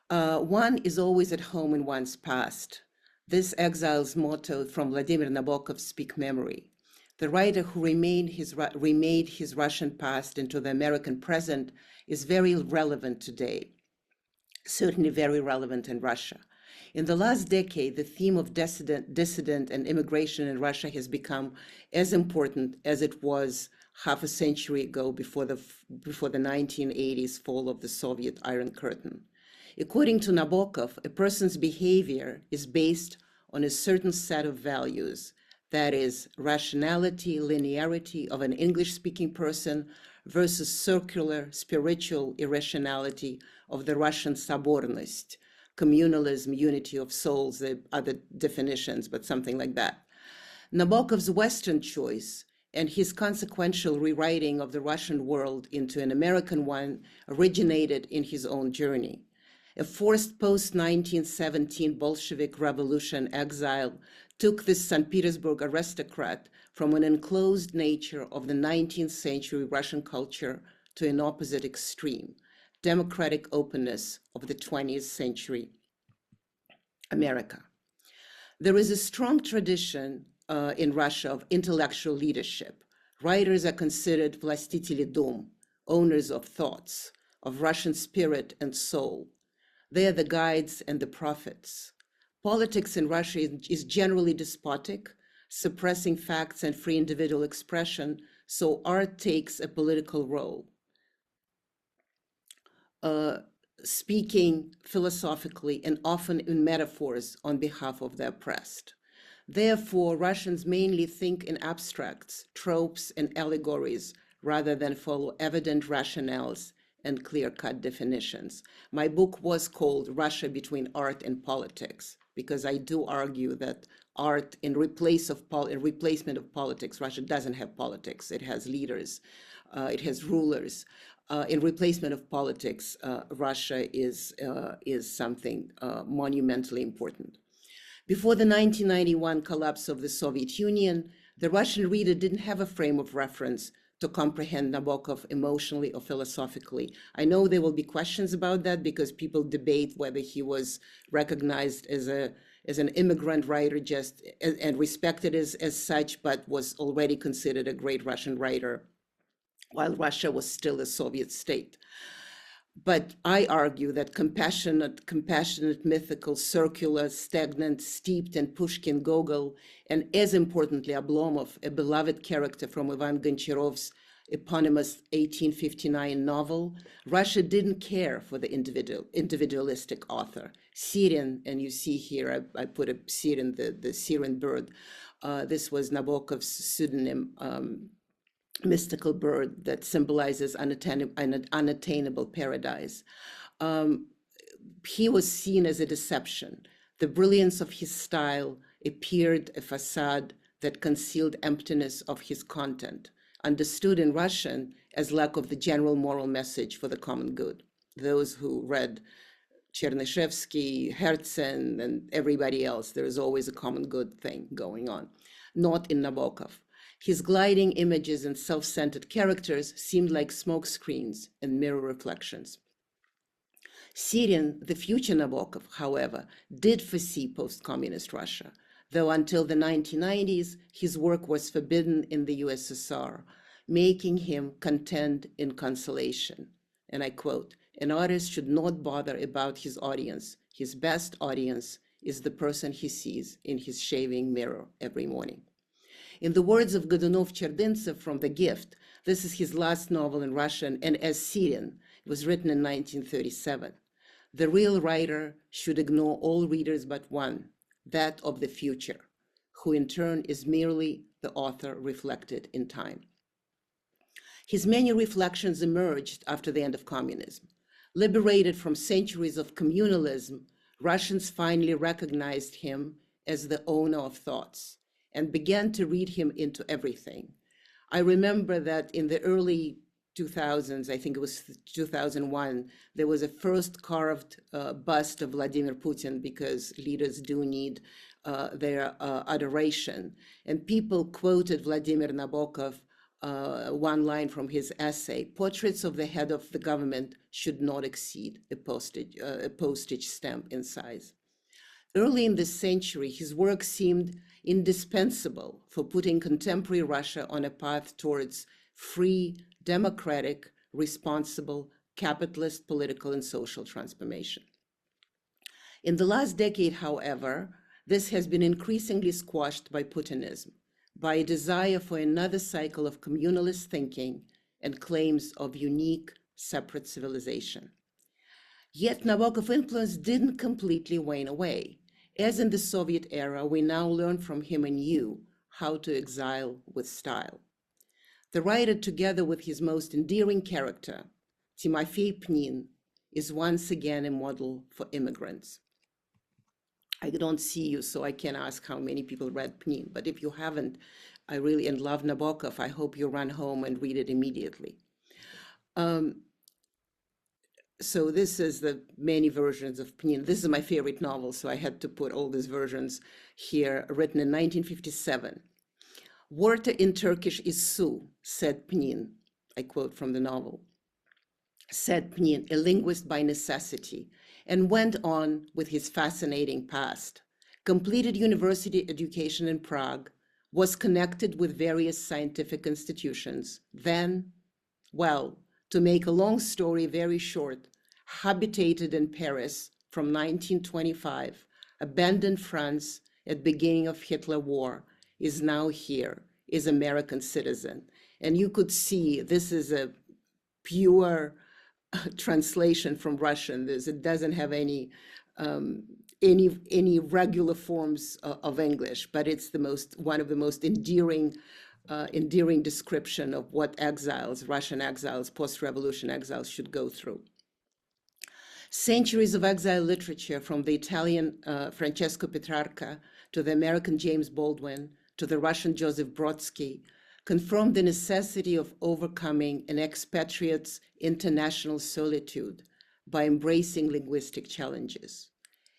One is always at home in one's past. This exile's motto from Vladimir Nabokov's Speak Memory. The writer who remade his Russian past into the American present is very relevant today, certainly very relevant in Russia. In the last decade, the theme of dissident and immigration in Russia has become as important as it was half a century ago before the 1980s fall of the Soviet Iron Curtain. According to Nabokov, a person's behavior is based on a certain set of values, that is, rationality, linearity of an English-speaking person versus circular, spiritual irrationality of the Russian Sabornost, communalism, unity of souls, the other definitions, but something like that. Nabokov's Western choice and his consequential rewriting of the Russian world into an American one originated in his own journey. A forced post-1917 Bolshevik Revolution exile took this St. Petersburg aristocrat from an enclosed nature of the 19th century Russian culture to an opposite extreme, democratic openness of the 20th century America. There is a strong tradition in Russia of intellectual leadership. Writers are considered vlastители dum, owners of thoughts, of Russian spirit and soul. They are the guides and the prophets. Politics in Russia is generally despotic, suppressing facts and free individual expression, so art takes a political role. Speaking philosophically and often in metaphors on behalf of the oppressed. Therefore, Russians mainly think in abstracts, tropes, and allegories rather than follow evident rationales and clear-cut definitions. My book was called Russia Between Art and Politics, because I do argue that art in replacement of politics, Russia doesn't have politics. It has leaders, it has rulers. In replacement of politics, Russia is something monumentally important. Before the 1991 collapse of the Soviet Union, the Russian reader didn't have a frame of reference to comprehend Nabokov emotionally or philosophically. I know there will be questions about that because people debate whether he was recognized as an immigrant writer and respected as such, but was already considered a great Russian writer while Russia was still a Soviet state. But I argue that compassionate, mythical, circular, stagnant, steeped in Pushkin, Gogol, and as importantly, Oblomov, a beloved character from Ivan Goncharov's eponymous 1859 novel, Russia didn't care for the individualistic author. Siren, and you see here, I put a Siren, the Siren bird. This was Nabokov's pseudonym, mystical bird that symbolizes an unattainable paradise. He was seen as a deception. The brilliance of his style appeared a facade that concealed emptiness of his content, understood in Russian as lack of the general moral message for the common good. Those who read Chernyshevsky, Herzen, and everybody else, there is always a common good thing going on. Not in Nabokov. His gliding images and self-centered characters seemed like smoke screens and mirror reflections. Sirin, the future Nabokov, however, did foresee post-communist Russia, though until the 1990s, his work was forbidden in the USSR, making him content in consolation. And I quote, "An artist should not bother about his audience. His best audience is the person he sees in his shaving mirror every morning." In the words of Godunov-Cherdintsev from The Gift, this is his last novel in Russian, and as Sirin, it was written in 1937. The real writer should ignore all readers but one, that of the future, who in turn is merely the author reflected in time. His many reflections emerged after the end of communism. Liberated from centuries of communalism, Russians finally recognized him as the owner of thoughts and began to read him into everything. I remember that in the early 2000s, I think it was 2001, there was a first carved bust of Vladimir Putin because leaders do need their adoration. And people quoted Vladimir Nabokov one line from his essay, portraits of the head of the government should not exceed a postage stamp in size. Early in this century, his work seemed indispensable for putting contemporary Russia on a path towards free, democratic, responsible, capitalist political and social transformation. In the last decade, however, this has been increasingly squashed by Putinism, by a desire for another cycle of communalist thinking and claims of unique, separate civilization. Yet Nabokov's influence didn't completely wane away. As in the Soviet era, we now learn from him anew how to exile with style. The writer, together with his most endearing character, Timofey Pnin, is once again a model for immigrants. I don't see you, so I can't ask how many people read Pnin, but if you haven't, I really love Nabokov. I hope you run home and read it immediately. So this is the many versions of Pnin. This is my favorite novel, so I had to put all these versions here, written in 1957. Water in Turkish is su, said Pnin. I quote from the novel. Said Pnin, a linguist by necessity, and went on with his fascinating past. Completed university education in Prague, was connected with various scientific institutions. Then, well, to make a long story very short, habitated in Paris from 1925, abandoned France at the beginning of Hitler War, is now here, is American citizen. And you could see this is a pure translation from Russian. It doesn't have any regular forms of English, but it's one of the most endearing description of what exiles, Russian exiles, post-revolution exiles should go through. Centuries of exile literature, from the Italian Francesco Petrarca to the American James Baldwin to the Russian Joseph Brodsky, confirmed the necessity of overcoming an expatriate's international solitude by embracing linguistic challenges.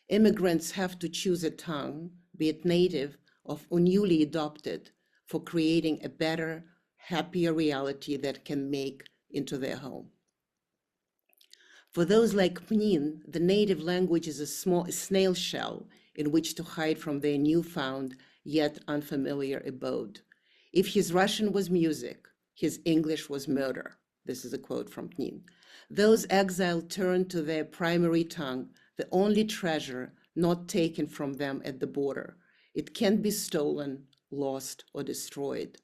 Immigrants have to choose a tongue, be it native or newly adopted, for creating a better, happier reality that can make into their home. For those like Pnin, the native language is a snail shell in which to hide from their newfound yet unfamiliar abode. If his Russian was music, his English was murder. This is a quote from Pnin. Those exiled turned to their primary tongue, the only treasure not taken from them at the border. It can't be stolen, lost, or destroyed.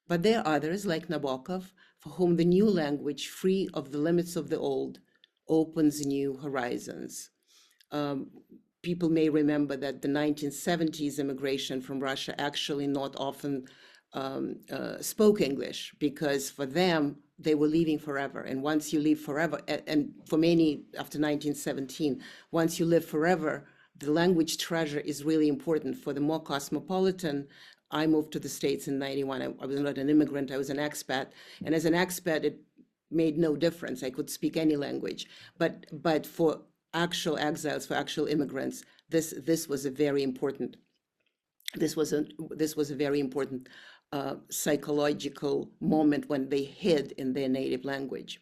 But there are others, like Nabokov, for whom the new language, free of the limits of the old, opens new horizons. People may remember that the 1970s immigration from Russia actually not often spoke English, because for them, they were leaving forever. And once you leave forever, and for many after 1917, once you live forever, the language treasure is really important. For the more cosmopolitan, I moved to the States in 91. I was not an immigrant, I was an expat. And as an expat, it made no difference. I could speak any language. But for actual exiles, for actual immigrants, this was a very important psychological moment when they hid in their native language.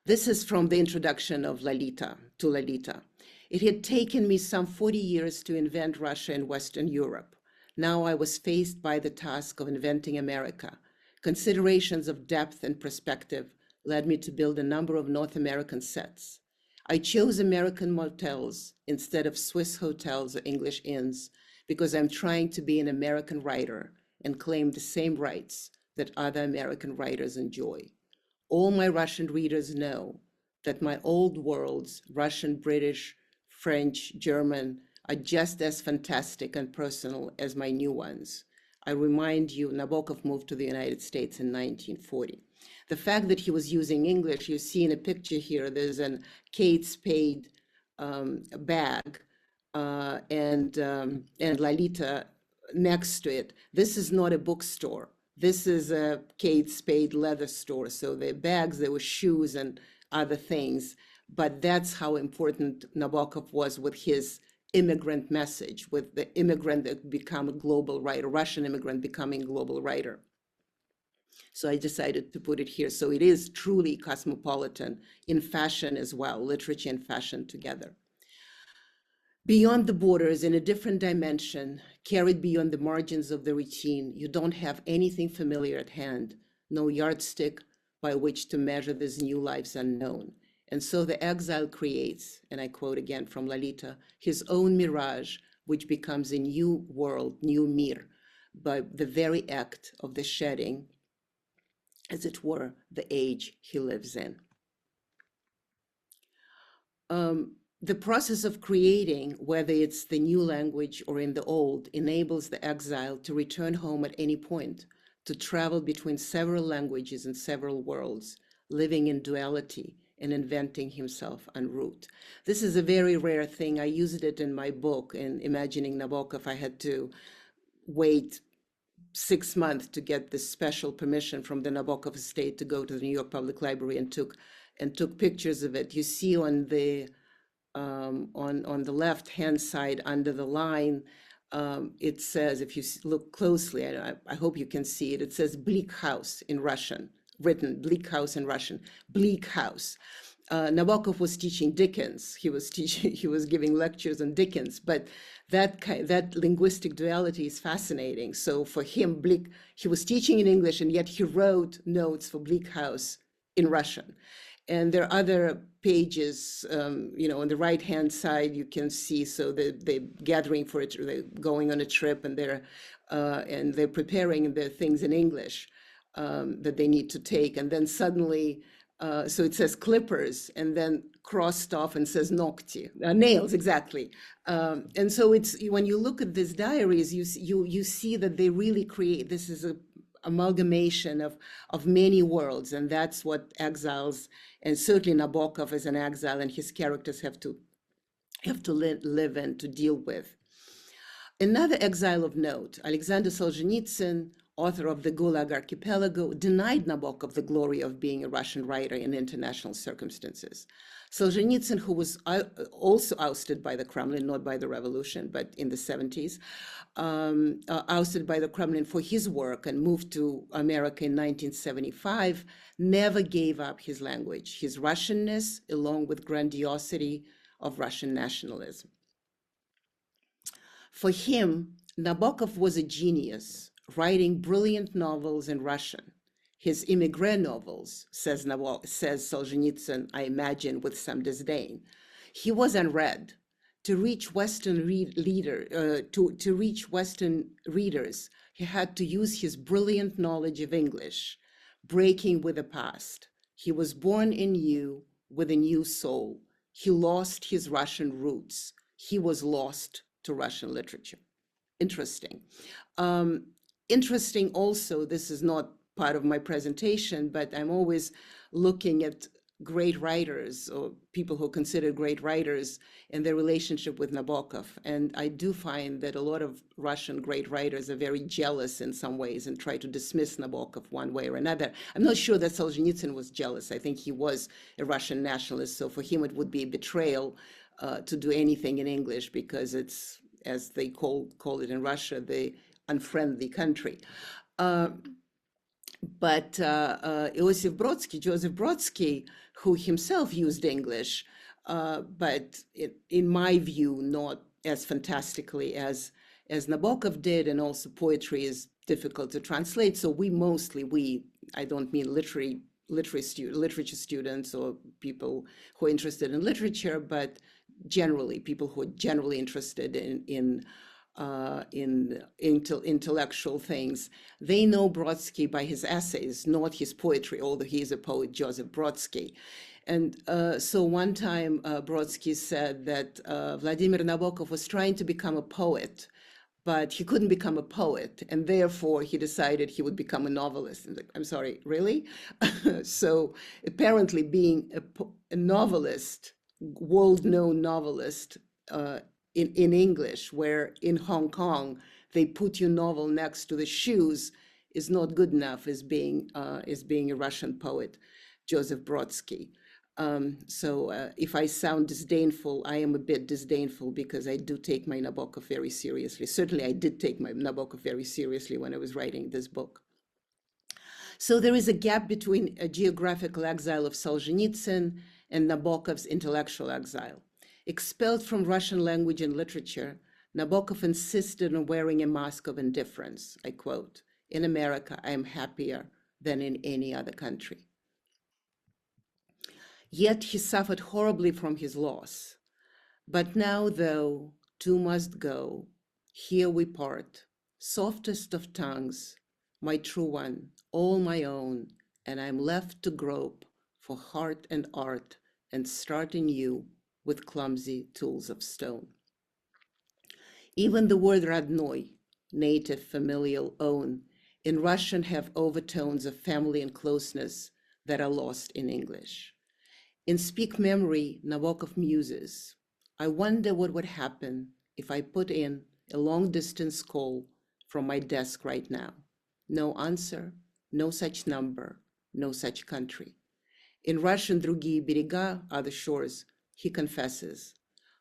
This is from the introduction of Lolita. It had taken me some 40 years to invent Russia and Western Europe. Now I was faced by the task of inventing America. Considerations of depth and perspective led me to build a number of North American sets. I chose American motels instead of Swiss hotels or English inns because I'm trying to be an American writer and claim the same rights that other American writers enjoy. All my Russian readers know that my old worlds, Russian, British, French, German, are just as fantastic and personal as my new ones. I remind you, Nabokov moved to the United States in 1940. The fact that he was using English, you see in a picture here, there's an Kate Spade bag and Lolita next to it. This is not a bookstore. This is a Kate Spade leather store. So the bags, there were shoes and other things. But that's how important Nabokov was with his immigrant message, with the immigrant that become a global writer, Russian immigrant becoming a global writer. So I decided to put it here. So it is truly cosmopolitan in fashion as well, literature and fashion together. Beyond the borders, in a different dimension, carried beyond the margins of the routine, you don't have anything familiar at hand, no yardstick by which to measure these new lives unknown. And so the exile creates, and I quote again from Lolita, his own mirage, which becomes a new world, new mir, by the very act of the shedding, as it were, the age he lives in. The process of creating, whether it's the new language or in the old, enables the exile to return home at any point, to travel between several languages and several worlds, living in duality and inventing himself en route. This is a very rare thing. I used it in my book, in Imagining Nabokov. I had to wait 6 months to get this special permission from the Nabokov estate to go to the New York Public Library and took pictures of it. You see on the left-hand side under the line, it says, if you look closely, I hope you can see it, it says Bleak House in Russian, written Bleak House in Russian, Bleak House. Nabokov was teaching Dickens. He was giving lectures on Dickens, but that linguistic duality is fascinating. So for him, he was teaching in English, and yet he wrote notes for Bleak House in Russian. And there are other pages, on the right-hand side, you can see, so they're gathering for it, they're going on a trip, and they're preparing the things in English that they need to take. And then suddenly, so it says clippers, and then crossed off and says nokti, nails, exactly. And so it's, when you look at these diaries, you see that they really create, this is a amalgamation of many worlds, and that's what exiles, and certainly Nabokov as an exile and his characters have to live and to deal with. Another exile of note, Alexander Solzhenitsyn, author of the Gulag Archipelago, denied Nabokov the glory of being a Russian writer in international circumstances. Solzhenitsyn, who was also ousted by the Kremlin, not by the revolution, but in the 70s, ousted by the Kremlin for his work and moved to America in 1975, never gave up his language, his Russianness, along with grandiosity of Russian nationalism. For him, Nabokov was a genius, writing brilliant novels in Russian. His immigrant novels, says Solzhenitsyn, I imagine with some disdain. He was unread. To reach Western readers, he had to use his brilliant knowledge of English, breaking with the past. He was born anew with a new soul. He lost his Russian roots. He was lost to Russian literature. Interesting. Interesting also, this is not part of my presentation, but I'm always looking at great writers or people who are considered great writers and their relationship with Nabokov. And I do find that a lot of Russian great writers are very jealous in some ways and try to dismiss Nabokov one way or another. I'm not sure that Solzhenitsyn was jealous. I think he was a Russian nationalist. So for him, it would be a betrayal to do anything in English because it's, as they call it in Russia, the unfriendly country. But Joseph Brodsky, who himself used English, but in my view, not as fantastically as Nabokov did, and also poetry is difficult to translate. So I don't mean literature students or people who are interested in literature, but generally people who are generally interested in intellectual things. They know Brodsky by his essays, not his poetry, although he is a poet, Joseph Brodsky. And so one time Brodsky said that Vladimir Nabokov was trying to become a poet, but he couldn't become a poet, and therefore he decided he would become a novelist. And I'm sorry, really? So apparently being a novelist, world-known novelist, in English, where in Hong Kong they put your novel next to the shoes, is not good enough as being a Russian poet, Joseph Brodsky. So if I sound disdainful, I am a bit disdainful because I do take my Nabokov very seriously. Certainly I did take my Nabokov very seriously when I was writing this book. So there is a gap between a geographical exile of Solzhenitsyn and Nabokov's intellectual exile. Expelled from Russian language and literature, Nabokov insisted on wearing a mask of indifference. I quote, "In America, I am happier than in any other country." Yet he suffered horribly from his loss. But now, though, two must go, here we part, softest of tongues, my true one, all my own, and I'm left to grope for heart and art and start anew with clumsy tools of stone. Even the word родной, native, familial, own, in Russian have overtones of family and closeness that are lost in English. In Speak Memory, Nabokov muses, "I wonder what would happen if I put in a long-distance call from my desk right now. No answer, no such number, no such country." In Russian, Другие берега, other shores, he confesses,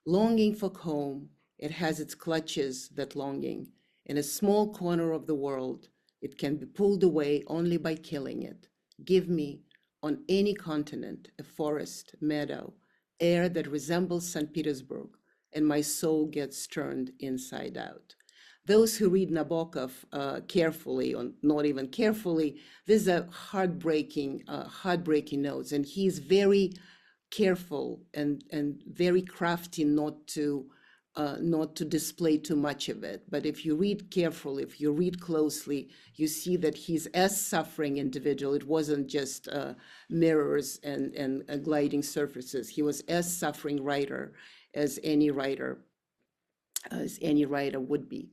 "Longing for home, it has its clutches, that longing. In a small corner of the world, it can be pulled away only by killing it. Give me, on any continent, a forest, meadow, air that resembles St. Petersburg, and my soul gets turned inside out." Those who read Nabokov carefully, or not even carefully, these are heartbreaking notes, and he's very careful and very crafty not to display too much of it. But if you read carefully, if you read closely, you see that he's as suffering individual. It wasn't just mirrors and gliding surfaces. He was as suffering writer as any writer would be.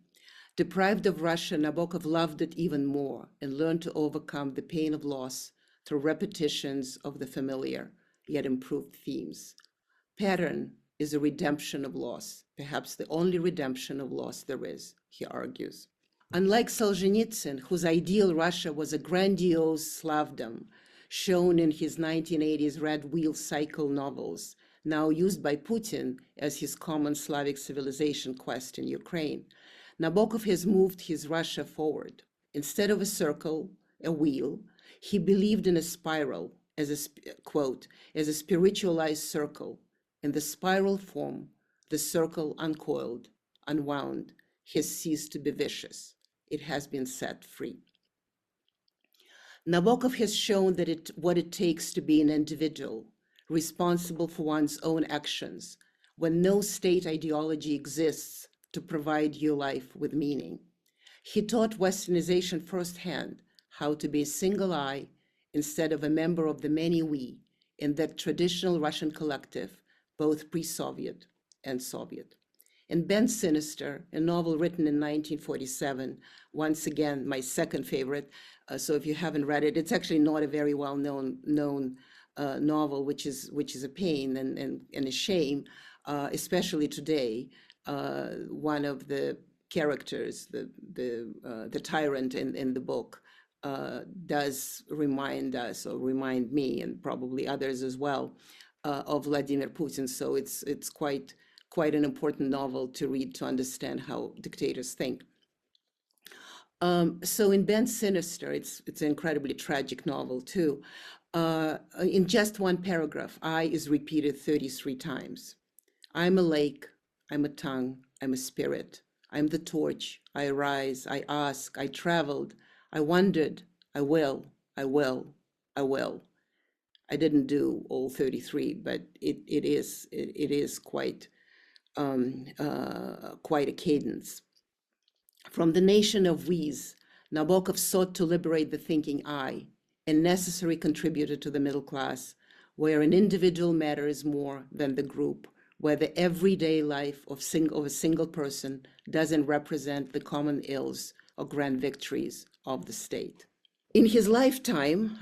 Deprived of Russia, Nabokov loved it even more and learned to overcome the pain of loss through repetitions of the familiar, yet improved themes. Pattern is a redemption of loss, perhaps the only redemption of loss there is, he argues. Unlike Solzhenitsyn, whose ideal Russia was a grandiose Slavdom, shown in his 1980s Red Wheel cycle novels, now used by Putin as his common Slavic civilization quest in Ukraine, Nabokov has moved his Russia forward. Instead of a circle, a wheel, he believed in a spiral, as a, quote, "as a spiritualized circle. In the spiral form, the circle uncoiled, unwound, has ceased to be vicious. It has been set free." Nabokov has shown that what it takes to be an individual, responsible for one's own actions, when no state ideology exists to provide your life with meaning. He taught Westernization firsthand, how to be a single I instead of a member of the many we in that traditional Russian collective, both pre-Soviet and Soviet. In Ben Sinister, a novel written in 1947, once again, my second favorite, so if you haven't read it, it's actually not a very well-known novel, which is a pain and a shame, especially today. One of the characters, the tyrant in the book, does remind us, or remind me, and probably others as well, of Vladimir Putin. So it's quite an important novel to read to understand how dictators think. So in Ben Sinister, it's an incredibly tragic novel too. In just one paragraph, I is repeated 33 times. I'm a lake, I'm a tongue, I'm a spirit. I'm the torch, I arise, I ask, I traveled, I wondered, I will, I will, I will. I didn't do all 33, but it is quite a cadence. From the nation of we's, Nabokov sought to liberate the thinking I, a necessary contributor to the middle class, where an individual matters more than the group, where the everyday life of a single person doesn't represent the common ills or grand victories of the state. In his lifetime,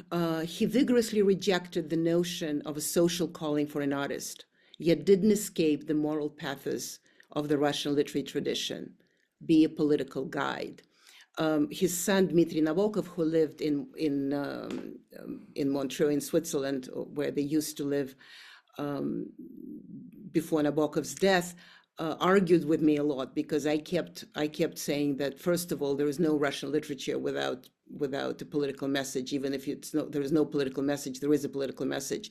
he vigorously rejected the notion of a social calling for an artist, yet didn't escape the moral pathos of the Russian literary tradition, be a political guide. His son, Dmitry Nabokov, who lived in Montreux in Switzerland, where they used to live before Nabokov's death, argued with me a lot, because I kept saying that, first of all, there is no Russian literature without a political message. Even if there is no political message, there is a political message.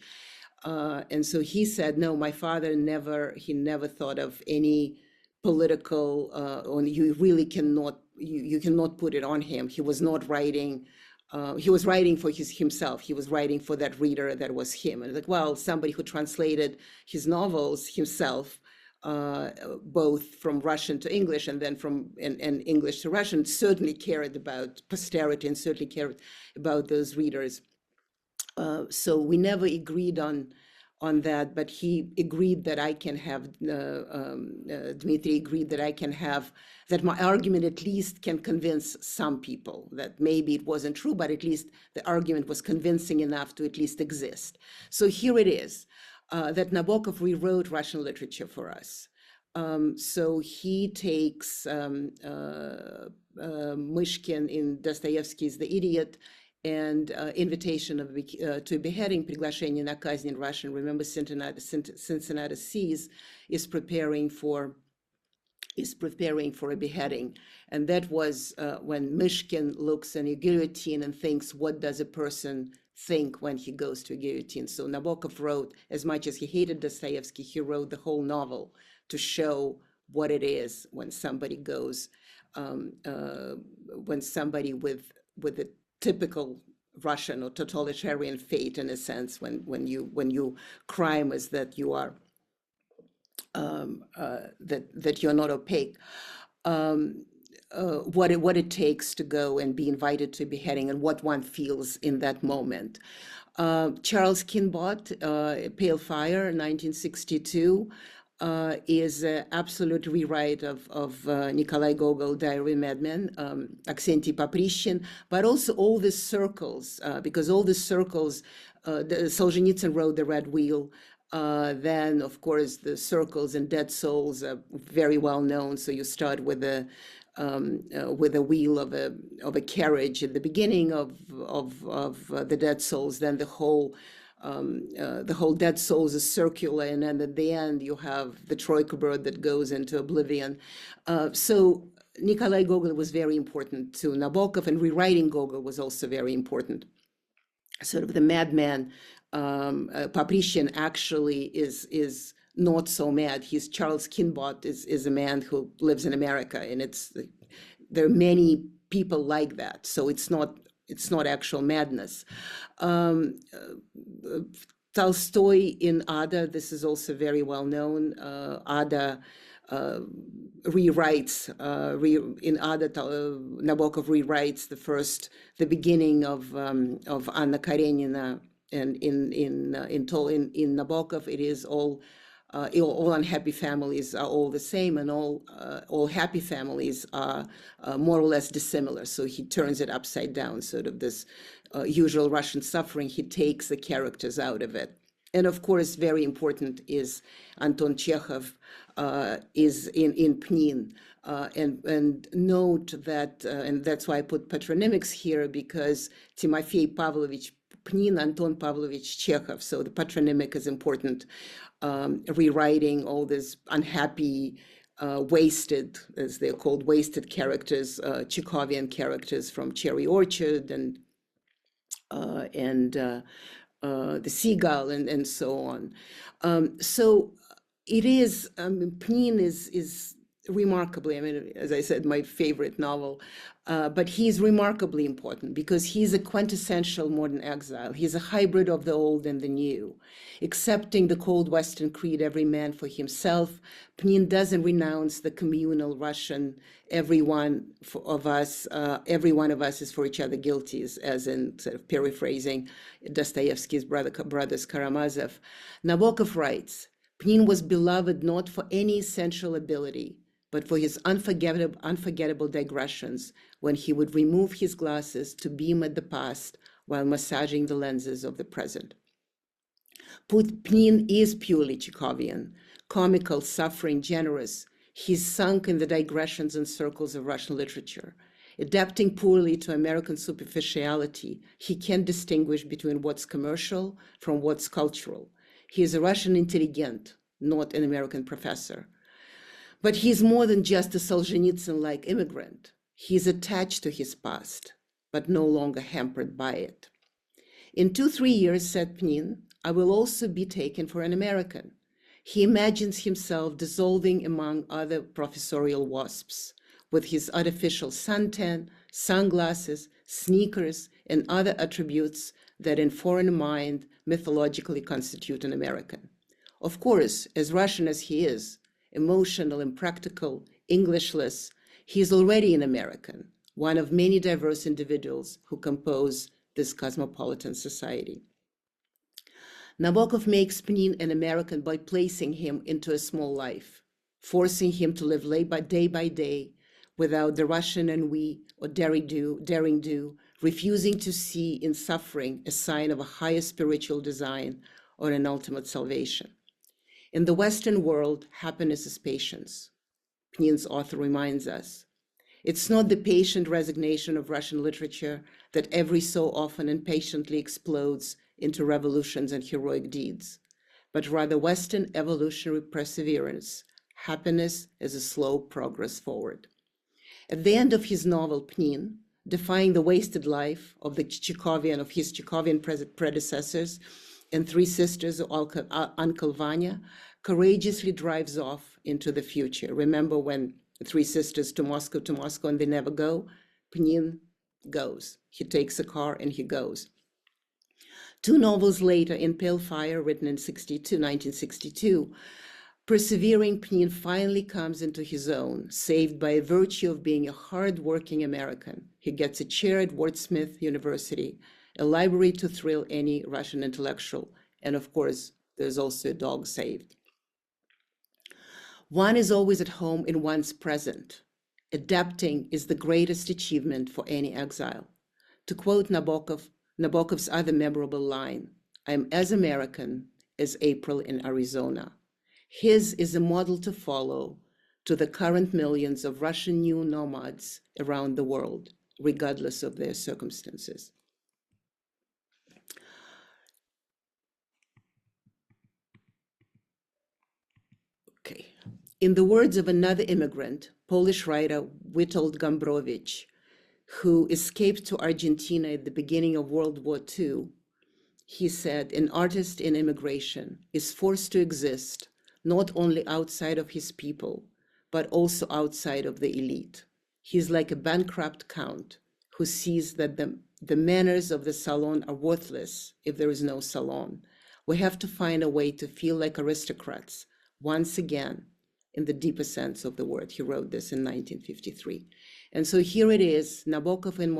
And so he said, no, my father never thought of any political, you really cannot, you cannot put it on him. He was not writing, he was writing for himself. He was writing for that reader that was him. And like, well, somebody who translated his novels himself, both from Russian to English and then from and English to Russian, certainly cared about posterity and certainly cared about those readers. So we never agreed on that, but he agreed that I can have, Dmitry agreed that I can have, that my argument at least can convince some people, that maybe it wasn't true, but at least the argument was convincing enough to at least exist. So here it is, that Nabokov rewrote Russian literature for us. So he takes Myshkin in Dostoevsky's The Idiot, and invitation to a beheading, приглашение на казнь in Russian. Remember, Cincinnati Seas is preparing for a beheading, and that was when Myshkin looks at a guillotine and thinks, what does a person think when he goes to a guillotine? So Nabokov wrote, as much as he hated Dostoevsky, he wrote the whole novel to show what it is when somebody goes, when somebody with a typical Russian or totalitarian fate, in a sense, when you crime is that you are that you're not opaque, what it takes to go and be invited to a beheading and what one feels in that moment. Charles Kinbot, Pale Fire, 1962. Is an absolute rewrite of Nikolai Gogol, Diary of a Madman, Aksentij Poprishin, but also all the circles, because all the circles, Solzhenitsyn wrote The Red Wheel. Then, of course, the circles and Dead Souls are very well known. So you start with a wheel of a carriage at the beginning of the Dead Souls. Then the whole Dead Souls is circular, and then at the end you have the troika bird that goes into oblivion. So Nikolai Gogol was very important to Nabokov, and rewriting Gogol was also very important. Sort of the madman, Poprishin actually is not so mad. He's Charles Kinbot is a man who lives in America, and there are many people like that. So it's not actual madness. Tolstoy in Ada, this is also very well known. Ada rewrites, in Ada, Nabokov rewrites the beginning of Anna Karenina, and in Nabokov it is all unhappy families are all the same, and all happy families are more or less dissimilar. So he turns it upside down, sort of this usual Russian suffering. He takes the characters out of it. And of course, very important is Anton Chekhov is in Pnin. And note that, and that's why I put patronymics here, because Timofey Pavlovich Pnin, Anton Pavlovich Chekhov. So the patronymic is important. Rewriting all these unhappy, wasted, as they're called, wasted characters, Chekhovian characters from Cherry Orchard and the Seagull and so on. So it is, Pnin is remarkably, I mean, as I said, my favorite novel, but he's remarkably important because he's a quintessential modern exile. He's a hybrid of the old and the new. Accepting the cold Western creed, every man for himself, Pnin doesn't renounce the communal Russian, every one of us is for each other guilty, as in sort of paraphrasing Dostoevsky's brothers Karamazov. Nabokov writes, Pnin was beloved not for any essential ability, but for his unforgettable digressions when he would remove his glasses to beam at the past while massaging the lenses of the present. Pnin is purely Chekhovian, comical, suffering, generous. He's sunk in the digressions and circles of Russian literature. Adapting poorly to American superficiality, he can't distinguish between what's commercial from what's cultural. He is a Russian intelligent, not an American professor. But he's more than just a Solzhenitsyn-like immigrant. He's attached to his past, but no longer hampered by it. In 2-3 years, said Pnin, I will also be taken for an American. He imagines himself dissolving among other professorial wasps with his artificial suntan, sunglasses, sneakers, and other attributes that in foreign mind mythologically constitute an American. Of course, as Russian as he is, emotional, impractical, Englishless, he is already an American, one of many diverse individuals who compose this cosmopolitan society. Nabokov makes Pnin an American by placing him into a small life, forcing him to live day by day without the Russian ennui or daring do, refusing to see in suffering a sign of a higher spiritual design or an ultimate salvation. In the Western world, happiness is patience. Pnin's author reminds us. It's not the patient resignation of Russian literature that every so often impatiently explodes into revolutions and heroic deeds, but rather Western evolutionary perseverance. Happiness is a slow progress forward. At the end of his novel, Pnin, defying the wasted life of his Chekhovian predecessors and three sisters, Uncle Vanya, courageously drives off into the future. Remember when the three sisters to Moscow, and they never go? Pnin goes. He takes a car and he goes. 2 novels later, in Pale Fire, written in 1962, persevering Pnin finally comes into his own, saved by virtue of being a hard-working American. He gets a chair at Wordsmith University, a library to thrill any Russian intellectual, and of course, there's also a dog saved. One is always at home in one's present. Adapting is the greatest achievement for any exile. To quote Nabokov's other memorable line, I am as American as April in Arizona. His is a model to follow to the current millions of Russian new nomads around the world, regardless of their circumstances. Okay. In the words of another immigrant, Polish writer Witold Gombrowicz, who escaped to Argentina at the beginning of World War II, he said, an artist in immigration is forced to exist not only outside of his people, but also outside of the elite. He's like a bankrupt count who sees that the manners of the salon are worthless if there is no salon. We have to find a way to feel like aristocrats once again, in the deeper sense of the word. He wrote this in 1953. And so here it is, Nabokov in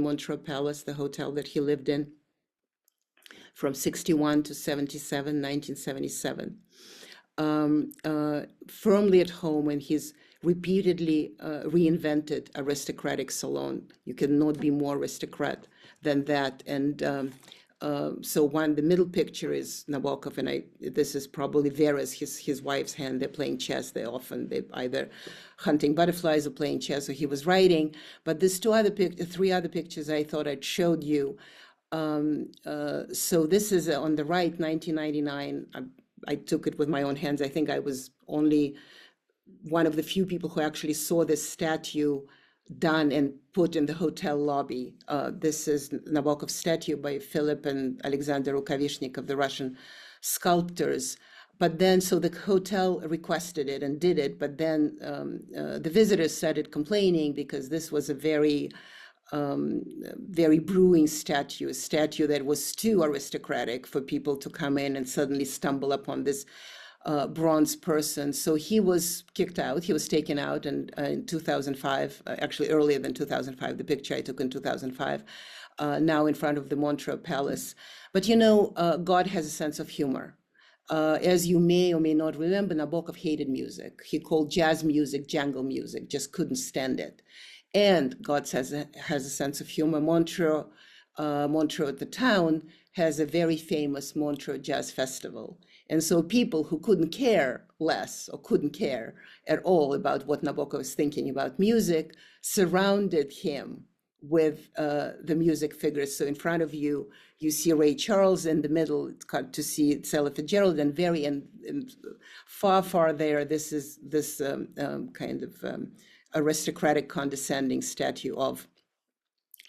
Montreux Palace, the hotel that he lived in from 61 to 77, 1977. Firmly at home, and he's repeatedly reinvented aristocratic salon. You cannot be more aristocrat than that. And so the middle picture is Nabokov, and this is probably Véra's, his wife's hand. They're playing chess. They're either hunting butterflies or playing chess, or he was writing. But there's three other pictures I thought I'd showed you. So this is on the right, 1999. I took it with my own hands. I think I was only one of the few people who actually saw this statue done and put in the hotel lobby. This is Nabokov's statue by Philip and Alexander Rukavishnikov, the Russian sculptors. But then, so the hotel requested it and did it, but then the visitors started complaining because this was a very brewing statue, a statue that was too aristocratic for people to come in and suddenly stumble upon this bronze person. So he was kicked out. He was taken out, and in 2005, actually earlier than 2005, the picture I took in 2005, now in front of the Montreux Palace. But God has a sense of humor. As you may or may not remember, Nabokov hated music. He called jazz music jangle music, just couldn't stand it. And God has a sense of humor. Montreux, the town, has a very famous Montreux Jazz Festival. And so people who couldn't care less or couldn't care at all about what Nabokov was thinking about music surrounded him with the music figures. So in front of you, you see Ray Charles. In the middle, it's got to see Ella Fitzgerald, and very and far, far there, this is this kind of aristocratic, condescending statue of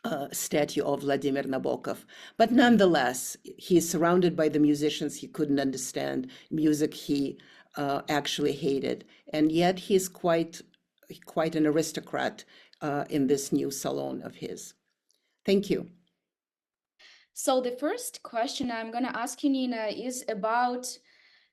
Vladimir Nabokov. But nonetheless, he's surrounded by the musicians he couldn't understand, music he actually hated, and yet he's quite an aristocrat in this new salon of his. Thank you. So the first question I'm going to ask you, Nina, is about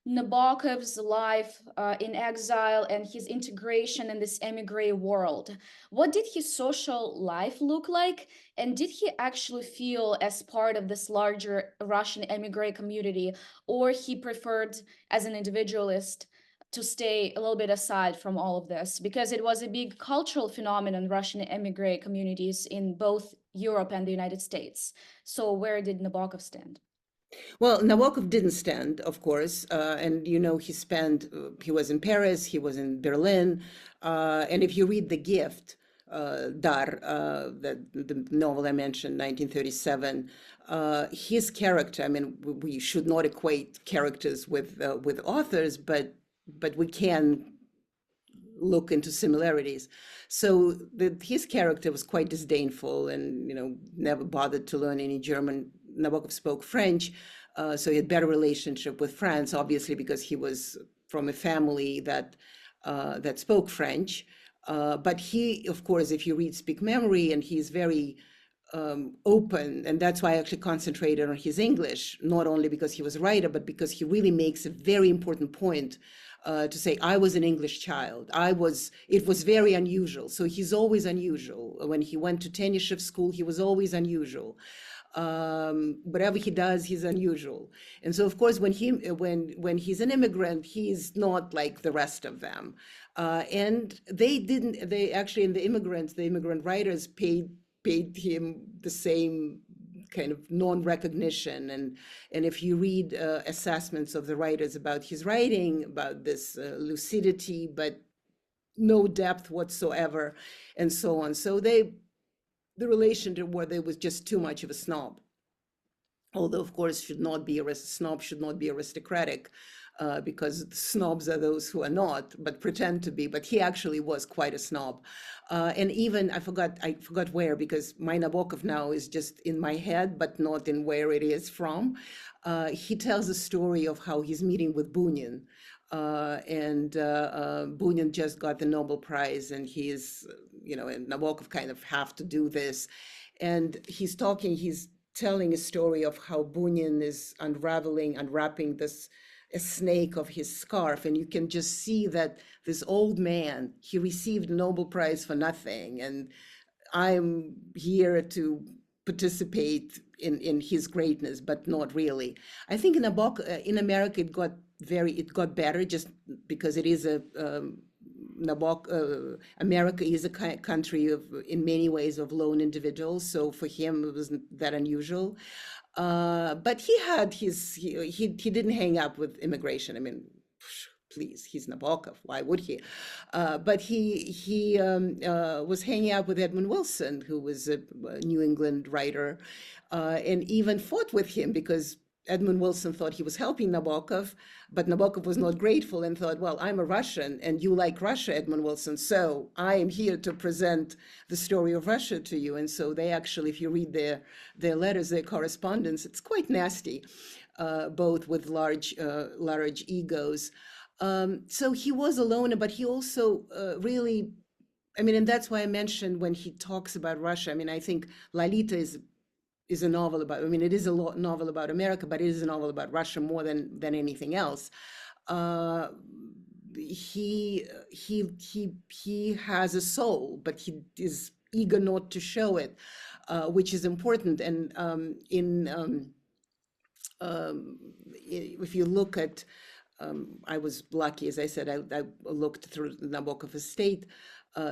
Nabokov's life in exile and his integration in this emigre world. What did his social life look like? And did he actually feel as part of this larger Russian emigre community, or he preferred as an individualist to stay a little bit aside from all of this? Because it was a big cultural phenomenon, Russian emigre communities in both Europe and the United States. So where did Nabokov stand? Well, Nabokov didn't stand, of course, and he was in Paris, he was in Berlin, and if you read The Gift, Dar, the novel I mentioned, 1937, his character, I mean, we should not equate characters with authors, but we can look into similarities. So his character was quite disdainful and, never bothered to learn any German. Nabokov spoke French, so he had better relationship with France, obviously, because he was from a family that spoke French. But he, of course, if you read Speak Memory, and he's very open, and that's why I actually concentrated on his English, not only because he was a writer, but because he really makes a very important point to say, I was an English child. It was very unusual. So he's always unusual. When he went to Tenishev school, he was always unusual. Whatever he does, he's unusual. And so, of course, when he's an immigrant, he's not like the rest of them. And they actually, in the immigrant writers paid him the same kind of non-recognition. And if you read assessments of the writers about his writing, about this lucidity, but no depth whatsoever, and so on. So the relationship where there was just too much of a snob. Although, of course, snob should not be aristocratic, because snobs are those who are not, but pretend to be. But he actually was quite a snob. And even, I forgot where, because my Nabokov now is just in my head, but not in where it is from. He tells a story of how he's meeting with Bunin. And Bunin just got the Nobel Prize, and he's, and Nabokov kind of have to do this. And he's telling a story of how Bunin is unwrapping a snake of his scarf, and you can just see that this old man, he received a Nobel Prize for nothing, and I'm here to participate in his greatness, but not really. I think in America it got better, just because it is America is a country in many ways of lone individuals, so for him it wasn't that unusual. But he didn't hang up with immigration. I mean, please, he's Nabokov. Why would he? But he was hanging out with Edmund Wilson, who was a New England writer, and even fought with him because Edmund Wilson thought he was helping Nabokov, but Nabokov was not grateful and thought, well, I'm a Russian and you like Russia, Edmund Wilson, so I am here to present the story of Russia to you. And so they actually, if you read their letters, their correspondence, it's quite nasty, both with large egos. So he was a loner, but he also really, I mean, and that's why I mentioned when he talks about Russia, I mean, I think Lolita is a novel about, I mean, it is a novel about America, but it is a novel about Russia more than anything else. He has a soul, but he is eager not to show it, which is important. And if you look at, I was lucky, as I said, I looked through Nabokov estate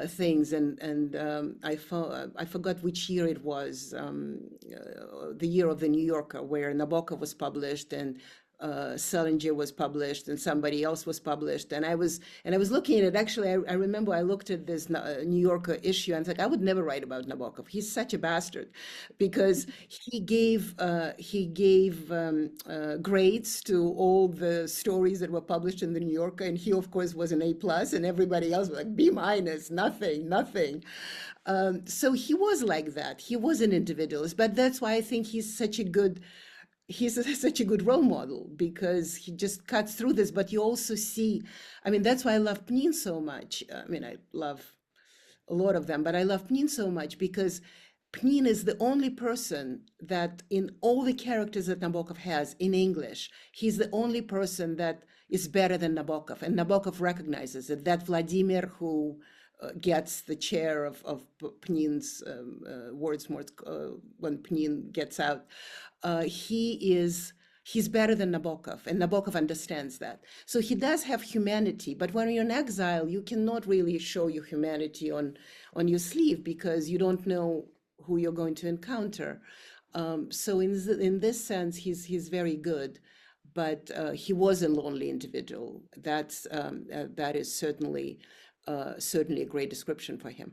things, and I forgot which year it was, the year of the New Yorker, where Nabokov was published, and Salinger was published and somebody else was published, and I was looking at it. Actually, I remember I looked at this New Yorker issue and thought I would never write about Nabokov. He's such a bastard, because he gave grades to all the stories that were published in the New Yorker, and he of course was an A plus, and everybody else was like B minus, nothing, nothing. So he was like that. He was an individualist, but that's why I think such a good role model, because he just cuts through this. But you also see, I mean, that's why I love Pnin so much. I mean, I love a lot of them, but I love Pnin so much because Pnin is the only person that in all the characters that Nabokov has in English, he's the only person that is better than Nabokov. And Nabokov recognizes it, that Vladimir who gets the chair of Pnin's Wordsworth when Pnin gets out, he's better than Nabokov, and Nabokov understands that. So he does have humanity, but when you're in exile, you cannot really show your humanity on your sleeve because you don't know who you're going to encounter. So in this sense, he's very good, but he was a lonely individual. That is certainly a great description for him.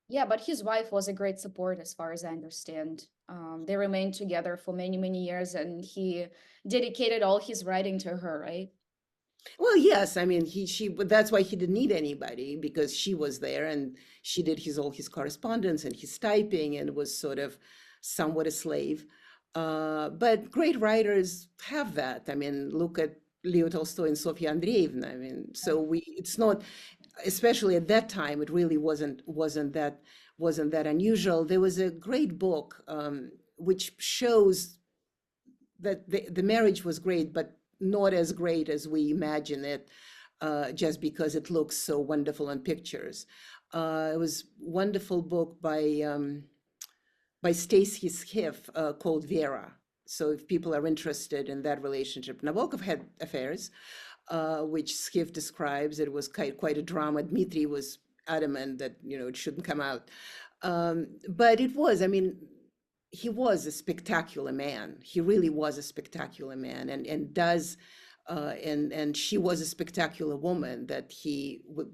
Yeah, but his wife was a great support, as far as I understand. They remained together for many, many years, and he dedicated all his writing to her, right? Well, yes, I mean, but that's why he didn't need anybody, because she was there and she did all his correspondence and his typing and was sort of somewhat a slave. But great writers have that. I mean, look at Leo Tolstoy and Sofia Andreevna. I mean, so it's not, especially at that time, it really wasn't that unusual. There was a great book which shows that the marriage was great, but not as great as we imagine it, just because it looks so wonderful on pictures. It was a wonderful book by Stacy Schiff called Véra. So if people are interested in that relationship, Nabokov had affairs, which Schiff describes. It was quite a drama. Dmitri was adamant that it shouldn't come out, but it was. I mean, he was a spectacular man. He really was a spectacular man, and she was a spectacular woman. That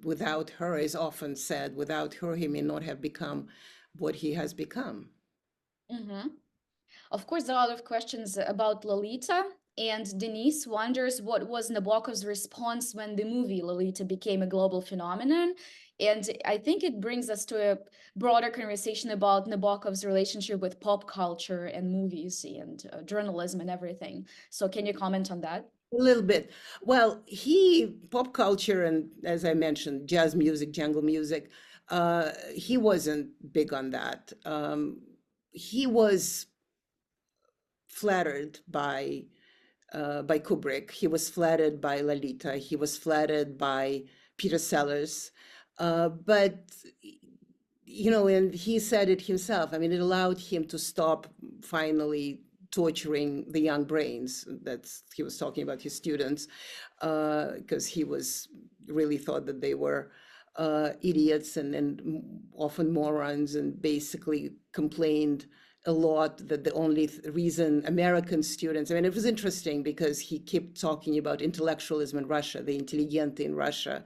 without her, is often said, without her, he may not have become what he has become. Mm-hmm. Of course, there are a lot of questions about Lolita, and Denise wonders what was Nabokov's response when the movie Lolita became a global phenomenon. And I think it brings us to a broader conversation about Nabokov's relationship with pop culture and movies and journalism and everything. So can you comment on that? A little bit. Well, pop culture and, as I mentioned, jazz music, jungle music, he wasn't big on that. He was flattered by Kubrick. He was flattered by Lolita. He was flattered by Peter Sellers. But and he said it himself. I mean, it allowed him to stop finally torturing the young brains. He was talking about his students, because he really thought that they were idiots and often morons, and basically complained a lot that the only reason American students, I mean, it was interesting because he kept talking about intellectualism in Russia, the intelligentsia in Russia,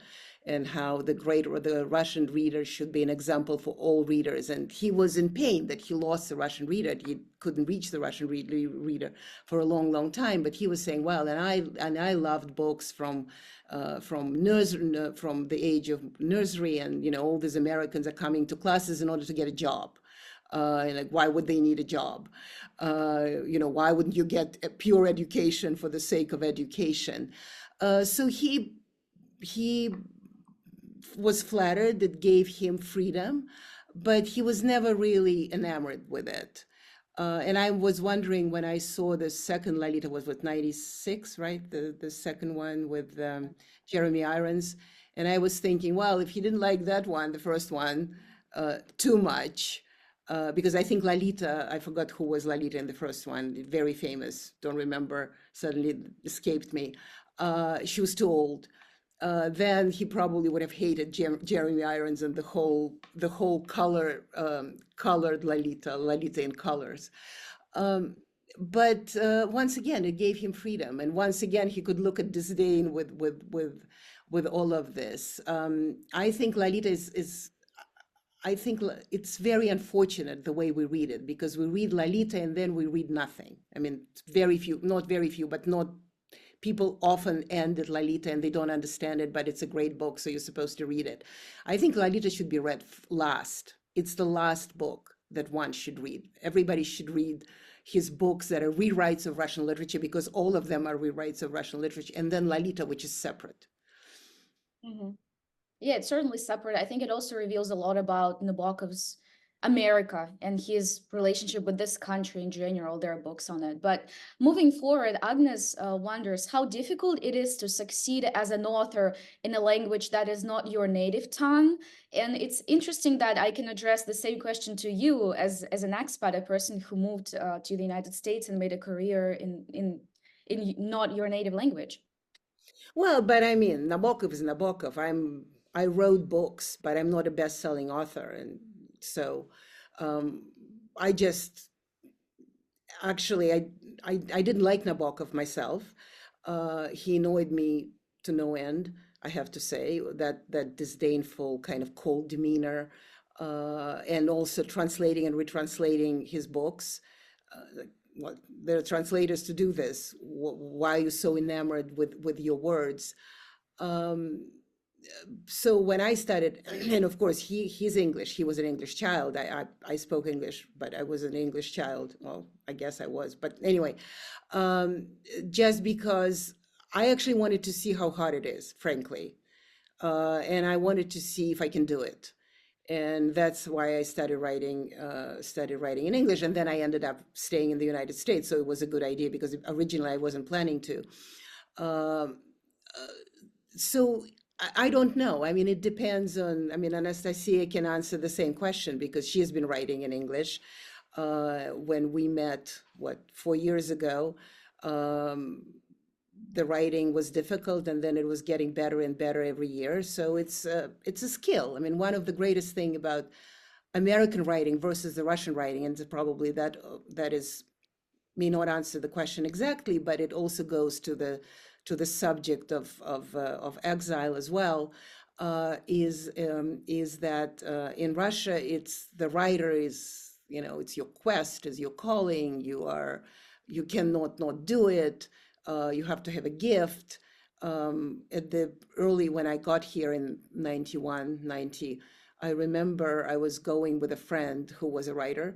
and how the Russian reader should be an example for all readers. And he was in pain that he lost the Russian reader. He couldn't reach the Russian reader for a long, long time. But he was saying, well, and I loved books from nursery, from the age of nursery, and all these Americans are coming to classes in order to get a job. Like, why would they need a job? Why wouldn't you get a pure education for the sake of education? So he was flattered. It gave him freedom, but he was never really enamored with it. And I was wondering when I saw the second Lolita, was what, 96, right? The second one with Jeremy Irons. And I was thinking, well, if he didn't like that one, the first one, too much, because I think Lolita, I forgot who was Lolita in the first one, very famous, don't remember, suddenly it escaped me. She was too old. Then he probably would have hated Jeremy Irons and the whole colored Lolita in colors. but once again, it gave him freedom, and once again, he could look at disdain with all of this. I think Lolita is I think it's very unfortunate the way we read it, because we read Lolita and then we read nothing. I mean, very few, not very few, but not people often end at Lolita and they don't understand it, but it's a great book, so you're supposed to read it. I think Lolita should be read last. It's the last book that one should read. Everybody should read his books that are rewrites of Russian literature, because all of them are rewrites of Russian literature, and then Lolita, which is separate. Mhm. Yeah, it's certainly separate. I think it also reveals a lot about Nabokov's America and his relationship with this country in general. There are books on it. But moving forward, Agnes wonders how difficult it is to succeed as an author in a language that is not your native tongue. And it's interesting that I can address the same question to you as an expat, a person who moved to the United States and made a career in not your native language. Well, but I mean, Nabokov is Nabokov. I wrote books, but I'm not a best-selling author, and so um, I just actually I didn't like Nabokov myself. He annoyed me to no end. I have to say that disdainful kind of cold demeanor, and also translating and retranslating his books. Like, what there are translators to do this. Why are you so enamored with your words? Um, so when I started, and of course he's English. He was an English child. I spoke English, but I was an English child. Well, I guess I was. But anyway, um, just because I actually wanted to see how hard it is, frankly, and I wanted to see if I can do it. And that's why I started writing in English. And then I ended up staying in the United States. So it was a good idea, because originally I wasn't planning to. Um, so I don't know. I mean, it depends on, I mean, Anastasia can answer the same question, because she has been writing in English. When we met, what, 4 years ago, um, the writing was difficult, and then it was getting better and better every year. So it's a skill. I mean, one of the greatest thing about American writing versus the Russian writing, and probably that is may not answer the question exactly, but it also goes to the subject of exile as well. Is that in Russia, it's the writer is, it's your quest, is your calling. You cannot not do it. You have to have a gift. At the early when I got here in 91, 90, I remember I was going with a friend who was a writer,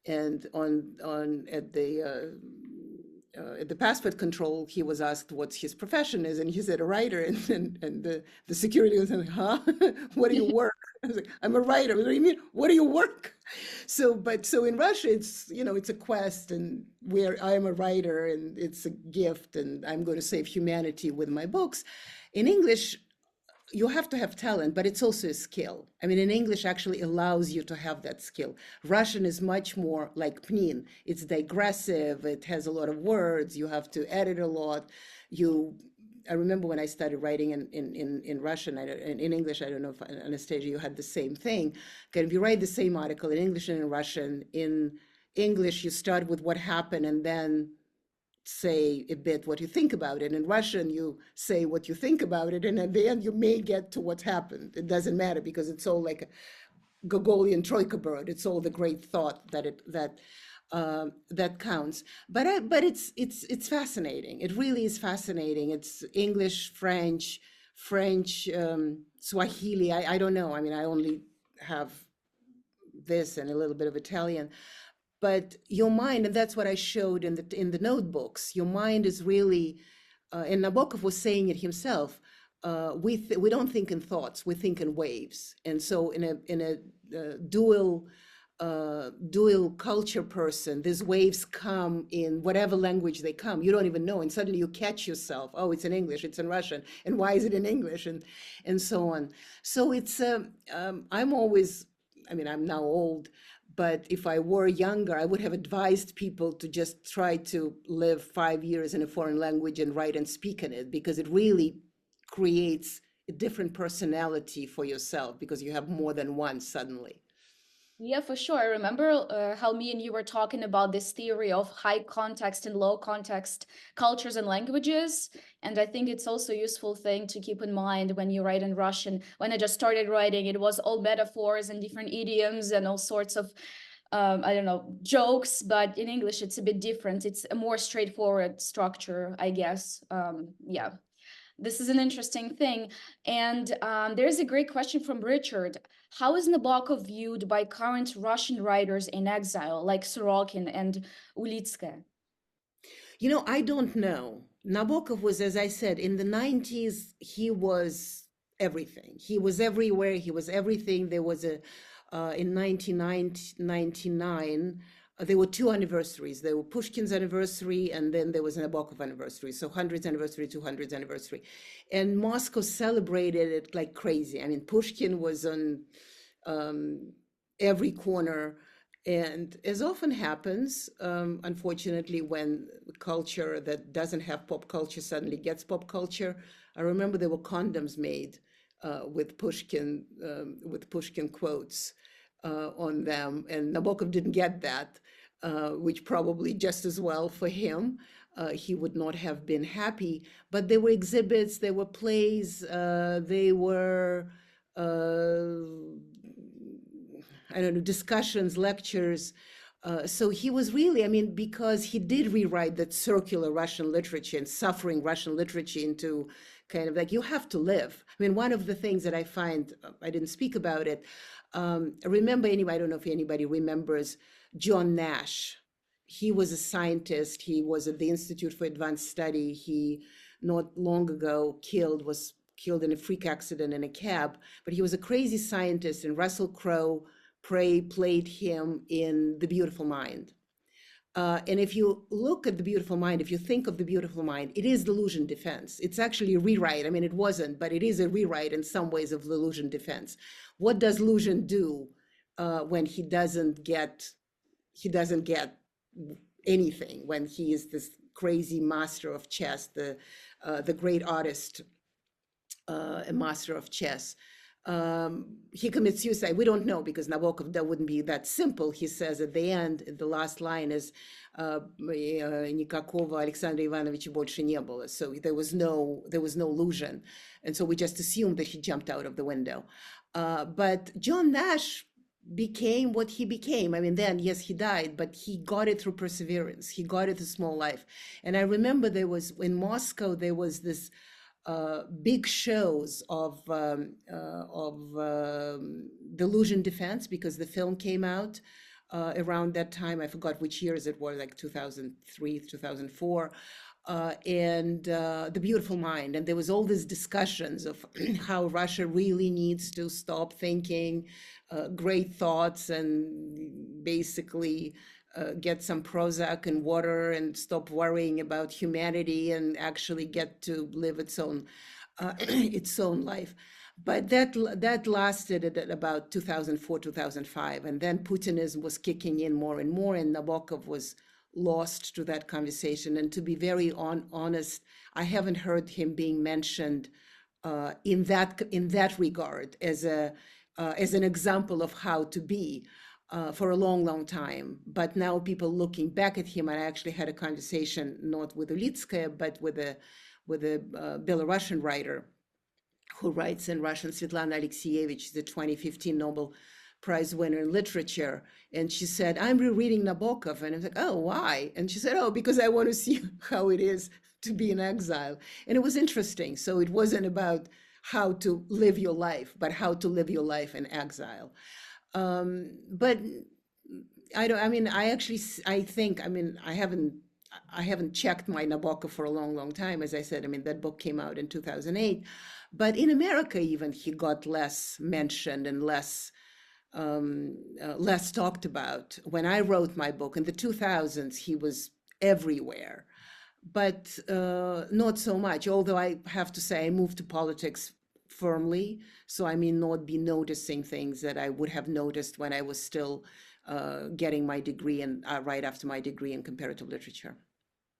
and on at the passport control, he was asked what his profession is, and he said a writer, and the security was like, huh? What do you work? I was like, I'm a writer. What do you mean? What do you work? So in Russia, it's a quest, and where I am a writer, and it's a gift, and I'm going to save humanity with my books. In English, you have to have talent, but it's also a skill. I mean, in English actually allows you to have that skill. Russian is much more like Pnin. It's digressive. It has a lot of words. You have to edit a lot. I remember when I started writing in Russian, in English, I don't know if Anastasia, you had the same thing. If you write the same article in English and in Russian, in English, you start with what happened and then say a bit what you think about it. In Russian, you say what you think about it, and at the end, you may get to what happened. It doesn't matter, because it's all like a Gogolian troika bird. It's all the great thought that counts. But it's fascinating. It really is fascinating. It's English, French, Swahili. I don't know. I mean, I only have this and a little bit of Italian, but your mind, and that's what I showed in the notebooks. Your mind is really, and Nabokov was saying it himself. We don't think in thoughts; we think in waves. And so, in a dual culture person, these waves come in whatever language they come. You don't even know, and suddenly you catch yourself. Oh, it's in English, it's in Russian, and why is it in English, and so on. So I'm always, I mean, I'm now old, but if I were younger, I would have advised people to just try to live 5 years in a foreign language and write and speak in it, because it really creates a different personality for yourself, because you have more than one suddenly. Yeah, for sure. I remember how me and you were talking about this theory of high context and low context cultures and languages. And I think it's also a useful thing to keep in mind when you write in Russian. When I just started writing, it was all metaphors and different idioms and all sorts of, I don't know, jokes. But in English, it's a bit different. It's a more straightforward structure, I guess. Yeah. This is an interesting thing. And there's a great question from Richard. How is Nabokov viewed by current Russian writers in exile, like Sorokin and Ulitskaya? You know, I don't know. Nabokov was, as I said, in the 90s, he was everything. He was everywhere. He was everything. There was in 1999, there were two anniversaries. There were Pushkin's anniversary, and then there was Nabokov anniversary. So 100th anniversary, 200th anniversary. And Moscow celebrated it like crazy. I mean, Pushkin was on every corner. And as often happens, unfortunately, when culture that doesn't have pop culture suddenly gets pop culture, I remember there were condoms made with Pushkin quotes on them, and Nabokov didn't get that, which probably just as well for him. He would not have been happy. But there were exhibits, there were plays, they were. I don't know, discussions, lectures. So he was really, I mean, because he did rewrite that circular Russian literature and suffering Russian literature into kind of like, you have to live. I mean, one of the things that I find, I didn't speak about it. Remember, anyway, I don't know if anybody remembers John Nash. He was a scientist. He was at the Institute for Advanced Study. He not long ago was killed in a freak accident in a cab, but he was a crazy scientist, and Russell Crowe played him in The Beautiful Mind. And if you look at The Beautiful Mind, if you think of The Beautiful Mind, it is delusion defense. It's actually a rewrite. I mean, it wasn't, but it is a rewrite in some ways of delusion defense. What does Lucian do when he doesn't get anything, when he is this crazy master of chess, the great artist, a master of chess? He commits suicide. We don't know, because Nabokov, that wouldn't be that simple. He says at the end, the last line is "Никакого Александра Ивановича больше не было." So there was no illusion, and so we just assumed that he jumped out of the window. But John Nash became what he became. I mean, then yes, he died, but he got it through perseverance. He got it through small life. And I remember there was in Moscow there was this big shows of delusion defense, because the film came out around that time. I forgot which years it was, like 2003, 2004. And The Beautiful Mind. And there was all these discussions of how Russia really needs to stop thinking great thoughts and basically get some Prozac and water and stop worrying about humanity and actually get to live its own its own life. But that lasted at about 2004, 2005, and then Putinism was kicking in more and more, and Nabokov was lost to that conversation. And to be very honest, I haven't heard him being mentioned in that regard as an example of how to be for a long, long time. But now people looking back at him, and I actually had a conversation not with Ulitskaya, but with a Belarusian writer who writes in Russian, Svetlana Alexievich, the 2015 Nobel Prize winner in literature. And she said, I'm rereading Nabokov. And I was like, oh, why? And she said, oh, because I want to see how it is to be in exile. And it was interesting. So it wasn't about how to live your life, but how to live your life in exile. But I think, I haven't checked my Nabokov for a long, long time. As I said, I mean, that book came out in 2008. But in America, even, he got less mentioned and less talked about. When I wrote my book in the 2000s, he was everywhere, but not so much. Although I have to say, I moved to politics firmly, so I may not be noticing things that I would have noticed when I was still getting my degree, and right after my degree in comparative literature.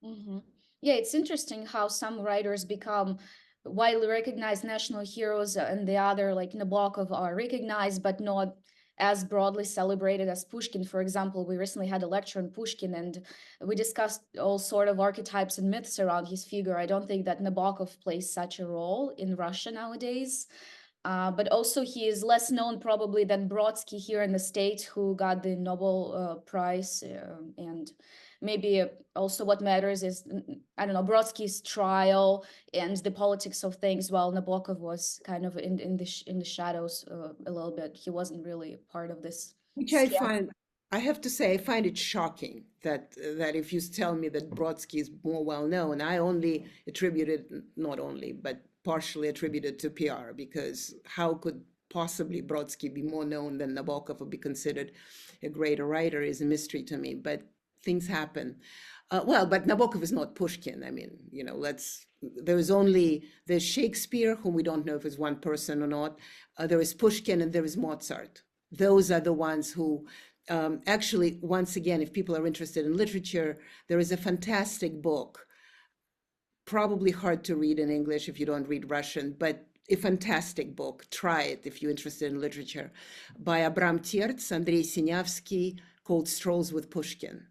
Mm-hmm. Yeah, it's interesting how some writers become widely recognized national heroes, and the other, like Nabokov, are recognized but not as broadly celebrated as Pushkin. For example, we recently had a lecture on Pushkin, and we discussed all sort of archetypes and myths around his figure. I don't think that Nabokov plays such a role in Russia nowadays. But also he is less known probably than Brodsky here in the States, who got the Nobel Prize. And maybe also what matters is, I don't know, Brodsky's trial and the politics of things, while Nabokov was kind of in the shadows a little bit. He wasn't really part of this Which scam. I have to say, I find it shocking that if you tell me that Brodsky is more well known, I only attribute it, not only, but partially attributed to PR, because how could possibly Brodsky be more known than Nabokov or be considered a greater writer is a mystery to me, but things happen. Well, but Nabokov is not Pushkin. I mean, there's Shakespeare, whom we don't know if it's one person or not. There is Pushkin and there is Mozart. Those are the ones who, actually, once again, if people are interested in literature, there is a fantastic book, probably hard to read in English if you don't read Russian, but a fantastic book. Try it if you're interested in literature, by Abram Tertz, Andrei Sinyavsky, called Strolls with Pushkin.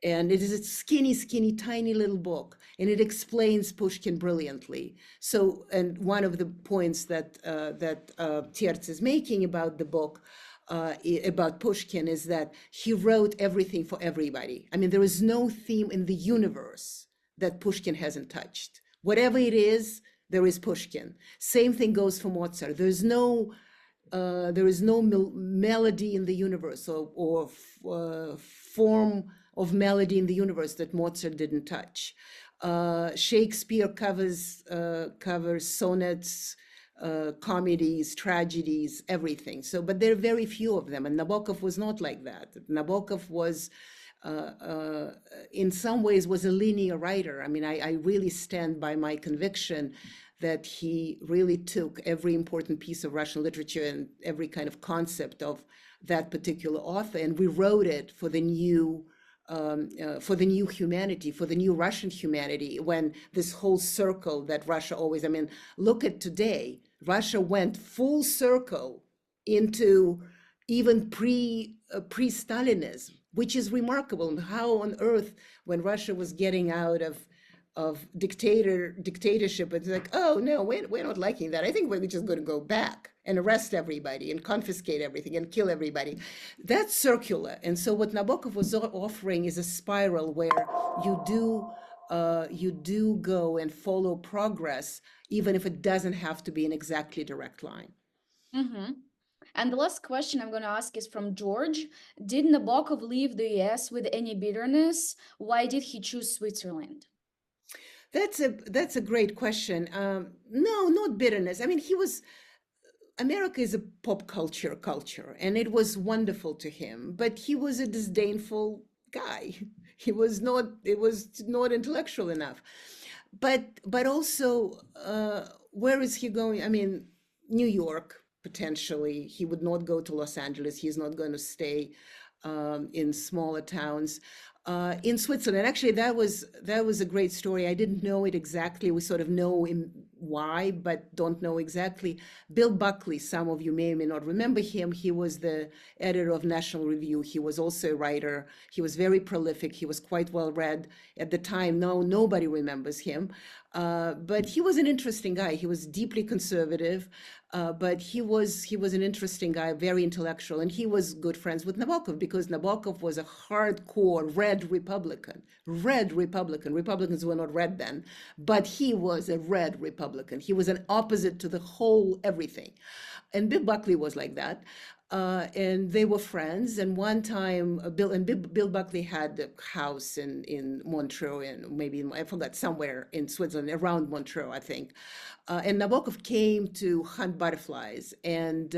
And it is a skinny, skinny, tiny little book, and it explains Pushkin brilliantly. So, and one of the points that Tertz is making about the book, about Pushkin, is that he wrote everything for everybody. I mean, there is no theme in the universe that Pushkin hasn't touched. Whatever it is, there is Pushkin. Same thing goes for Mozart. There is no melody in the universe or form of melody in the universe that Mozart didn't touch. Shakespeare covers sonnets, comedies, tragedies, everything. So, but there are very few of them, and Nabokov was not like that. Nabokov was, in some ways, was a linear writer. I mean, I really stand by my conviction that he really took every important piece of Russian literature and every kind of concept of that particular author and rewrote it for the new humanity, for the new Russian humanity, when this whole circle that Russia always, I mean, look at today, Russia went full circle into even pre-Stalinism, which is remarkable. How on earth, when Russia was getting out of dictatorship, it's like, oh no, we're not liking that. I think we're just going to go back and arrest everybody and confiscate everything and kill everybody. That's circular. And so what Nabokov was offering is a spiral where you do go and follow progress, even if it doesn't have to be an exactly direct line. Mm-hmm. And the last question I'm going to ask is from George. Did Nabokov leave the US with any bitterness? Why did he choose Switzerland? That's a great question. No, not bitterness. I mean, America is a pop culture, and it was wonderful to him, but he was a disdainful guy. It was not intellectual enough. But also, where is he going? I mean, New York, potentially. He would not go to Los Angeles. He's not going to stay in smaller towns. In Switzerland, actually, that was a great story. I didn't know it exactly. We sort of know why, but don't know exactly. Bill Buckley, some of you may or may not remember him. He was the editor of National Review. He was also a writer. He was very prolific. He was quite well read at the time. No, nobody remembers him. But he was an interesting guy. He was deeply conservative, but he was an interesting guy, very intellectual, and he was good friends with Nabokov because Nabokov was a hardcore red Republican. Red Republican. Republicans were not red then, but he was a red Republican. He was an opposite to the whole everything. And Bill Buckley was like that. And they were friends. And one time, Bill Buckley had a house in Montreux, and maybe I forgot, somewhere in Switzerland, around Montreux, I think. And Nabokov came to hunt butterflies, and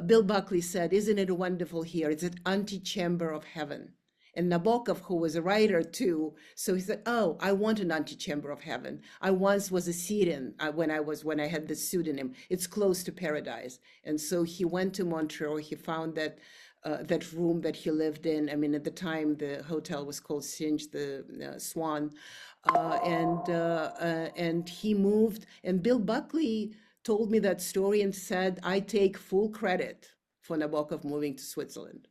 Bill Buckley said, "Isn't it wonderful here? It's an antechamber of heaven." And Nabokov, who was a writer too, so he said, "Oh, I want an antechamber of heaven. I once was a Syrian when I had this pseudonym. It's close to paradise." And so he went to Montreux. He found that room that he lived in. I mean, at the time, the hotel was called Singe, the Swan, and he moved. And Bill Buckley told me that story and said, "I take full credit for Nabokov moving to Switzerland.